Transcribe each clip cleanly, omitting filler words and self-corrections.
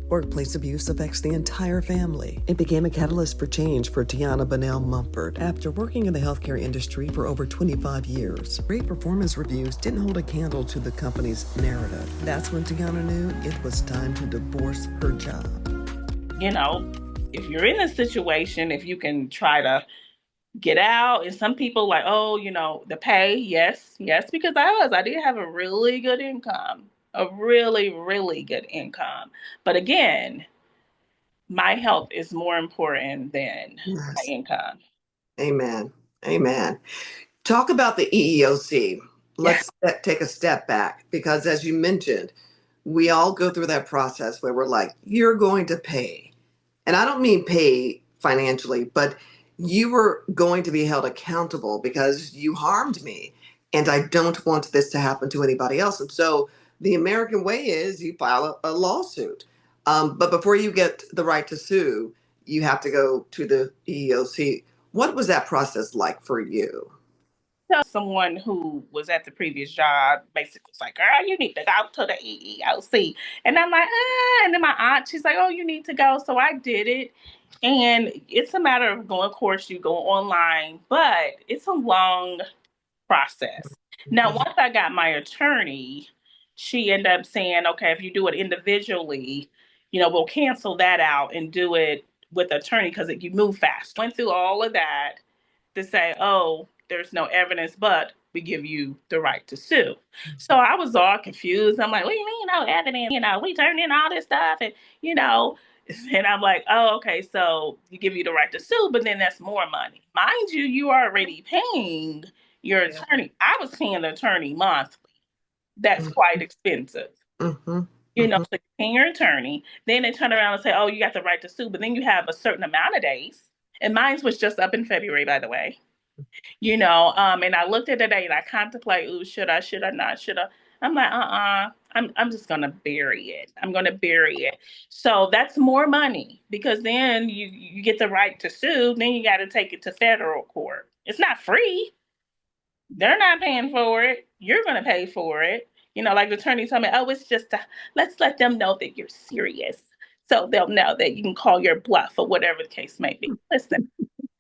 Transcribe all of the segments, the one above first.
Workplace abuse affects the entire family. It became a catalyst for change for Tiana Mumford after working in the healthcare industry for over 25 years. Great performance reviews didn't hold a candle to the company's narrative. That's when Tiana knew it was time to divorce her job. You know, if you're in a situation, if you can try to get out, and some people like, oh, the pay, yes, yes, because I did have a really good income, a really, really good income. But again, my health is more important than my Yes. income. Amen. Amen. Talk about the EEOC. Yeah. Let's take a step back because, as you mentioned, we all go through that process where we're like, you're going to pay. And I don't mean pay financially, but you were going to be held accountable because you harmed me. And I don't want this to happen to anybody else. And so the American way is you file a lawsuit. But before you get the right to sue, you have to go to the EEOC. What was that process like for you? So someone who was at the previous job basically was like, girl, you need to go to the EEOC. And I'm like, ah. And then my aunt, she's like, oh, you need to go. So I did it. And it's a matter of going, of course, you go online, but it's a long process. Now, once I got my attorney, she ended up saying, okay, if you do it individually, we'll cancel that out and do it with attorney because you move fast. Went through all of that to say, oh, there's no evidence, but we give you the right to sue. So I was all confused. I'm like, what do you mean no evidence? We turned in all this stuff you know, and I'm like, oh, okay, so you give you the right to sue, but then that's more money. Mind you, you are already paying your attorney. I was paying the attorney monthly. That's quite expensive. Mm-hmm. So you're paying your attorney. Then they turn around and say, oh, you got the right to sue, but then you have a certain amount of days. And mine was just up in February, by the way. And I looked at the date, I contemplate, ooh, should I not, should I? I'm like, I'm just gonna bury it. I'm gonna bury it. So that's more money because then you get the right to sue, then you gotta take it to federal court. It's not free. They're not paying for it. You're gonna pay for it. Like the attorney told me, oh, it's just let's let them know that you're serious. So they'll know that you can call your bluff or whatever the case may be. Listen,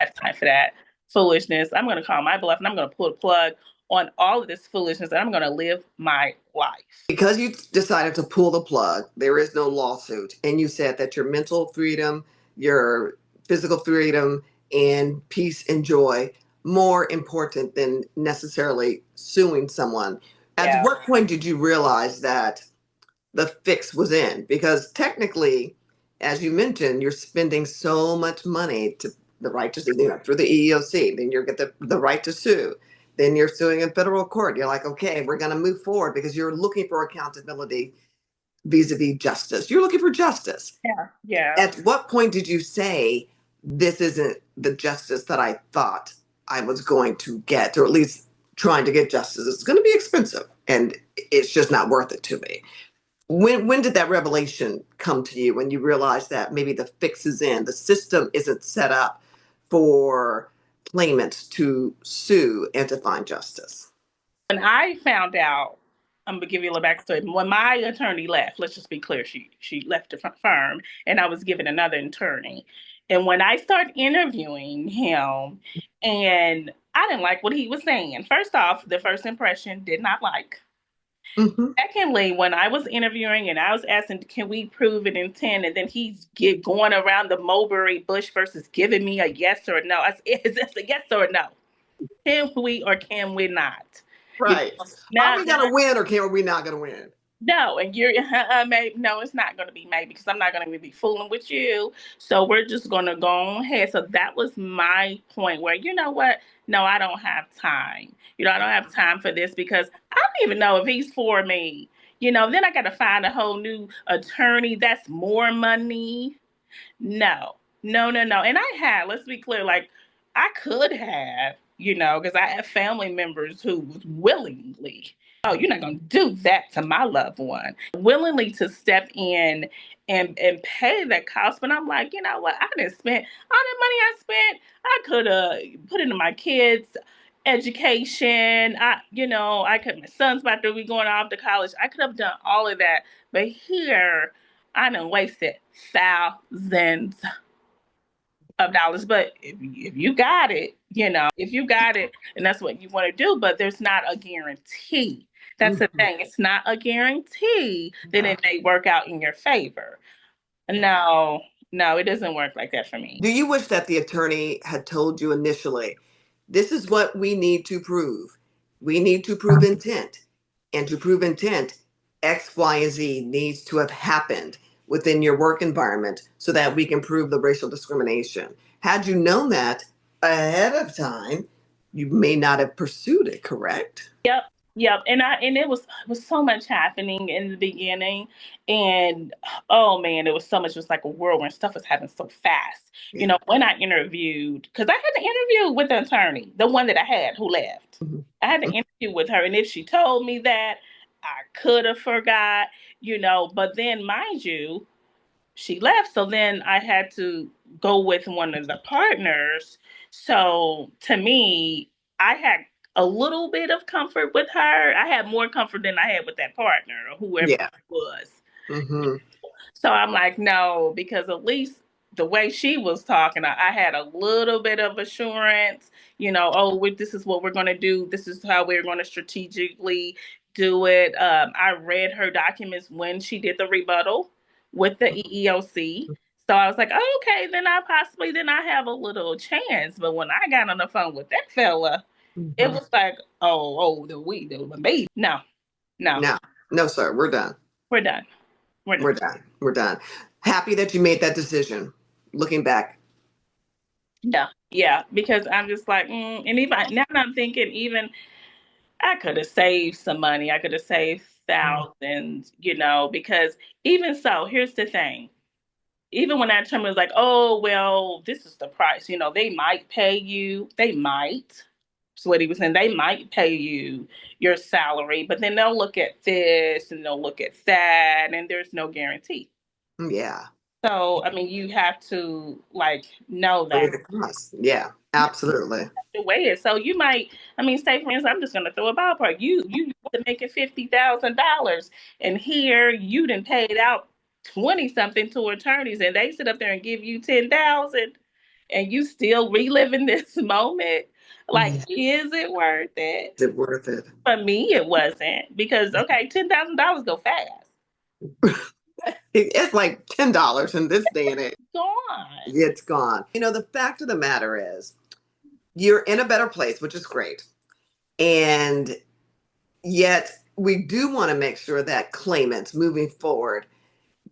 I have time for that foolishness. I'm going to call my bluff and I'm going to pull the plug on all of this foolishness and I'm going to live my life. Because you decided to pull the plug, there is no lawsuit. And you said that your mental freedom, your physical freedom, and peace and joy more important than necessarily suing someone. At Yeah. what point did you realize that the fix was in? Because technically, as you mentioned, you're spending so much money to the right to sue, through the EEOC, then you get the right to sue. Then you're suing in federal court. You're like, okay, we're going to move forward because you're looking for accountability vis-a-vis justice. You're looking for justice. Yeah. Yeah. At what point did you say, this isn't the justice that I thought I was going to get, or at least trying to get justice? It's going to be expensive and it's just not worth it to me. When did that revelation come to you when you realized that maybe the fix is in, the system isn't set up for claimants to sue and to find justice? When I found out, I'm gonna give you a little backstory. When my attorney left, let's just be clear, she left the firm, and I was given another attorney. And when I started interviewing him, and I didn't like what he was saying. First off, the first impression did not like. Mm-hmm. Secondly, when I was interviewing and I was asking, can we prove an intent? And then going around the mulberry bush versus giving me a yes or no. Is this a yes or a no? Can we or can we not? You Right. know, Are now, we going to win or are we not going to win? no, and you're maybe no, it's not going to be maybe because I'm not going to be fooling with you. So we're just going to go ahead. So that was my point where you know what? No, I don't have time. I don't have time for this because I don't even know if he's for me. Then I got to find a whole new attorney. That's more money. No, no, no, no. And let's be clear, like I could have, because I have family members who was willingly, oh, you're not going to do that to my loved one, willingly to step in and pay that cost. But I'm like, you know what? I didn't spend all that money I spent. I could have put into my kids' education. My son's about to be going off to college. I could have done all of that. But here, I done wasted thousands of dollars. But if you got it, if you got it and that's what you want to do, but there's not a guarantee. That's the Mhm. thing. It's not a guarantee that Yeah. it may work out in your favor. No, no, it doesn't work like that for me. Do you wish that the attorney had told you initially, this is what we need to prove? We need to prove intent. And to prove intent, X, Y, and Z needs to have happened within your work environment so that we can prove the racial discrimination. Had you known that ahead of time, you may not have pursued it, correct? Yep. Yep. And it was so much happening in the beginning. And oh man, it was so much, it was like a whirlwind. Stuff was happening so fast. Yeah. When I interviewed, because I had to interview with the attorney, the one that I had who left. Mhm. I had to interview with her. And if she told me that, I could have forgot, but then mind you, she left. So then I had to go with one of the partners. So to me, I had a little bit of comfort with her. I had more comfort than I had with that partner or whoever it Yeah. was. Hmm. So I'm like, no, because at least the way she was talking, I had a little bit of assurance, this is what we're going to do. This is how we're going to strategically do it. I read her documents when she did the rebuttal with the EEOC. So I was like, oh, okay, then I have a little chance. But when I got on the phone with that fella, it Hmm. was like, the baby. No, no, No, no, sir, we're done. we're done. We're done. We're done. We're done. Happy that you made that decision. Looking back. Yeah, yeah, because I'm just like, and even now I'm thinking, even I could have saved some money. I could have saved thousands, because even so, here's the thing. Even when that attorney was like, oh, well, this is the price, they might pay you, they might. That's what he was saying. They might pay you your salary, but then they'll look at this and they'll look at that, and there's no guarantee. Yeah. So, I mean, you have to like know Weigh that. the cost. Yeah, absolutely. To weigh it. So you might, I mean, say for instance, I'm just gonna throw a ballpark. You used to making $50,000, and here you done paid out 20 something to attorneys, and they sit up there and give you 10,000, and you still reliving this moment. Like, Is is it worth it? it worth it? For me, it wasn't because okay, $10,000 go fast, It's like $10 in this day and age. gone. It's gone. The fact of the matter is, you're in a better place, which is great. And yet, we do want to make sure that claimants moving forward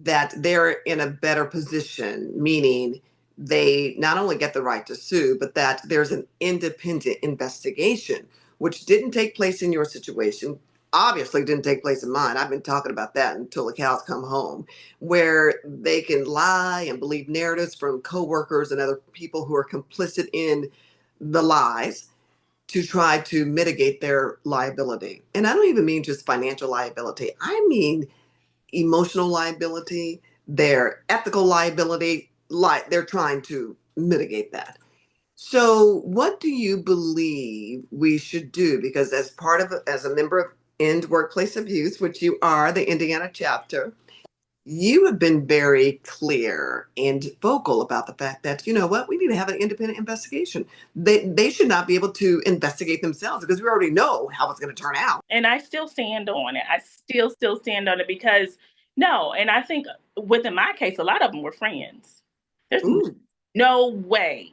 that they're in a better position, meaning they not only get the right to sue, but that there's an independent investigation, which didn't take place in your situation. Obviously, didn't take place in mine. I've been talking about that until the cows come home, where they can lie and believe narratives from coworkers and other people who are complicit in the lies to try to mitigate their liability. And I don't even mean just financial liability. I mean emotional liability, their ethical liability, like they're trying to mitigate that. So, what do you believe we should do? Because as a member of End Workplace Abuse, which you are, the Indiana chapter, you have been very clear and vocal about the fact that, you know what, we need to have an independent investigation. They should not be able to investigate themselves because we already know how it's going to turn out. And I still stand on it. I still stand on it because no, and I think within my case, a lot of them were friends. There's Ooh, no way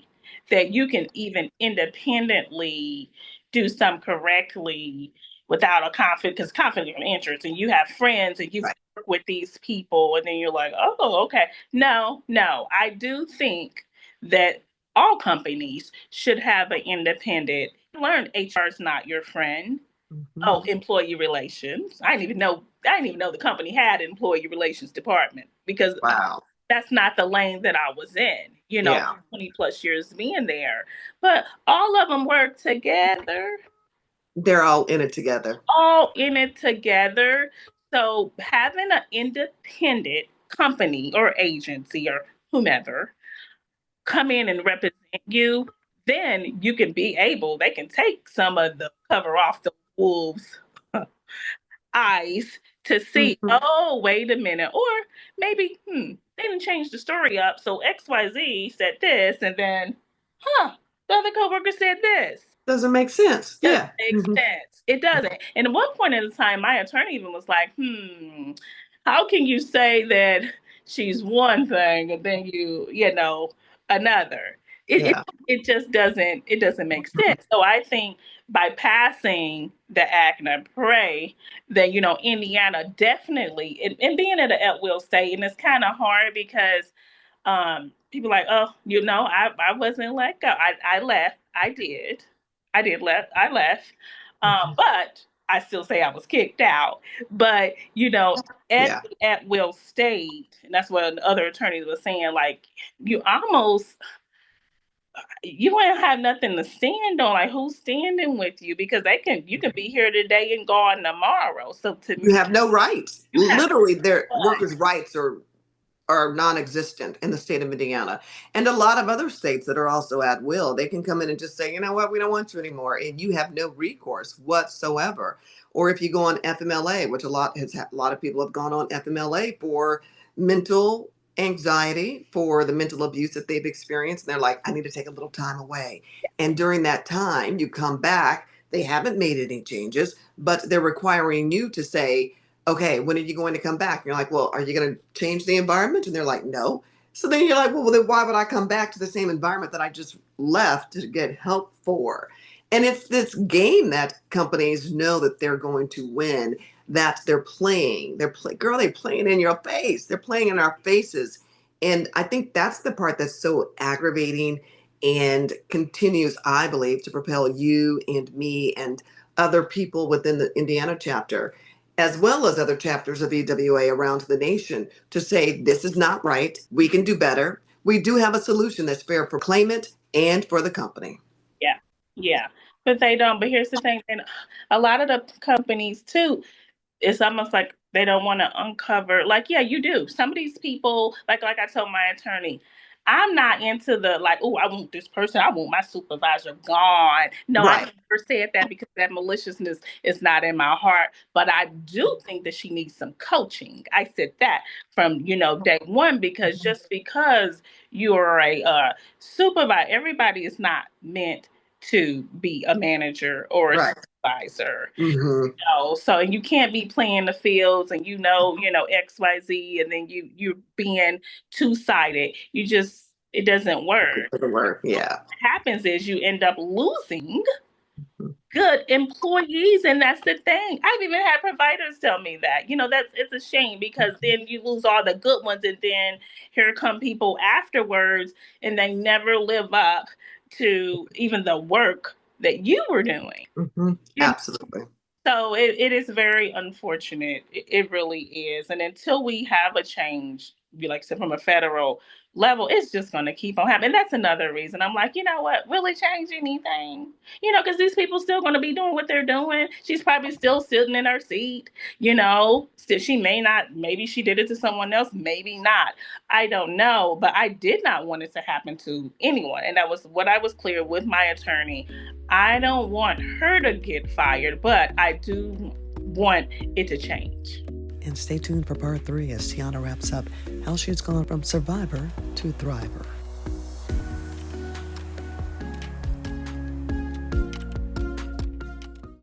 that you can even independently do something correctly without a conflict, because conflict of interest, and you have friends and you right. work with these people, and then you're like, oh, okay. No, no, I do think that all companies should have an independent. Learn HR is not your friend. Mhm. Oh, employee relations. I didn't even know the company had an employee relations department because Wow. that's not the lane that I was in, Yeah. 20 plus years being there. But all of them work together, They're all in it together. all in it together. So having an independent company or agency or whomever come in and represent you, then you can be able, they can take some of the cover off the wolves' eyes to see, Mhm. oh, wait a minute. Or maybe, they didn't change the story up. So XYZ said this, and then, the other coworker said this. Doesn't make sense. Doesn't Yeah. make sense. It doesn't. And at one point in the time, my attorney even was like, how can you say that she's one thing and then another? It, it Yeah. it just doesn't make sense. So I think by passing the act, and I pray that Indiana definitely, and being at an at will state, and it's kind of hard because people like, oh, I wasn't let go. I left. I left. But I still say I was kicked out. But at Yeah. at will state, and that's what other attorneys were saying, like, you almost, you ain't have nothing to stand on. Like, who's standing with you? Because you can be here today and gone tomorrow. So to You me, have no rights. you have Literally, their what? workers' rights are non-existent in the state of Indiana, and a lot of other states that are also at will. They can come in and just say, you know what, we don't want you anymore, and you have no recourse whatsoever. Or if you go on FMLA, which a lot of people have gone on FMLA for mental anxiety, for the mental abuse that they've experienced, and they're like, I need to take a little time away. And during that time, you come back. They haven't made any changes, but they're requiring you to say, okay, when are you going to come back? And you're like, well, are you going to change the environment? And they're like, no. So then you're like, well, then why would I come back to the same environment that I just left to get help for? And it's this game that companies know that they're going to win, that they're playing. Girl, they're playing in your face. They're playing in our faces. And I think that's the part that's so aggravating and continues, I believe, to propel you and me and other people within the Indiana chapter, as well as other chapters of EWA around the nation, to say this is not right. We can do better. We do have a solution that's fair for claimant and for the company. Yeah, yeah. But they don't. But here's the thing, and a lot of the companies too, it's almost like they don't want to uncover, like, yeah, you do, some of these people, like I told my attorney, I'm not into the, like, oh, I want this person, I want my supervisor gone. No, I Right. never said that, because that maliciousness is not in my heart. But I do think that she needs some coaching. I said that from day one, because just because you're a supervisor, everybody is not meant to be a manager or a Right. supervisor. Hmm. So, and you can't be playing the fields and XYZ, and then you're being two-sided. It doesn't work. Doesn't work. What Yeah. happens is you end up losing good employees, and that's the thing. I've even had providers tell me that. That's, it's a shame, because then you lose all the good ones, and then here come people afterwards, and they never live up to even the work that you were doing. Hmm. You Absolutely. So it is very unfortunate. It really is. And until we have a change, like I said, from a federal level, it's just going to keep on happening. And that's another reason I'm like, you know what, really change anything? Because these people still going to be doing what they're doing. She's probably still sitting in her seat. Still, she may not, maybe she did it to someone else, maybe not. I don't know. But I did not want it to happen to anyone. And that was what I was clear with my attorney. I don't want her to get fired, but I do want it to change. And stay tuned for part 3 as Tiana wraps up how she's gone from survivor to thriver.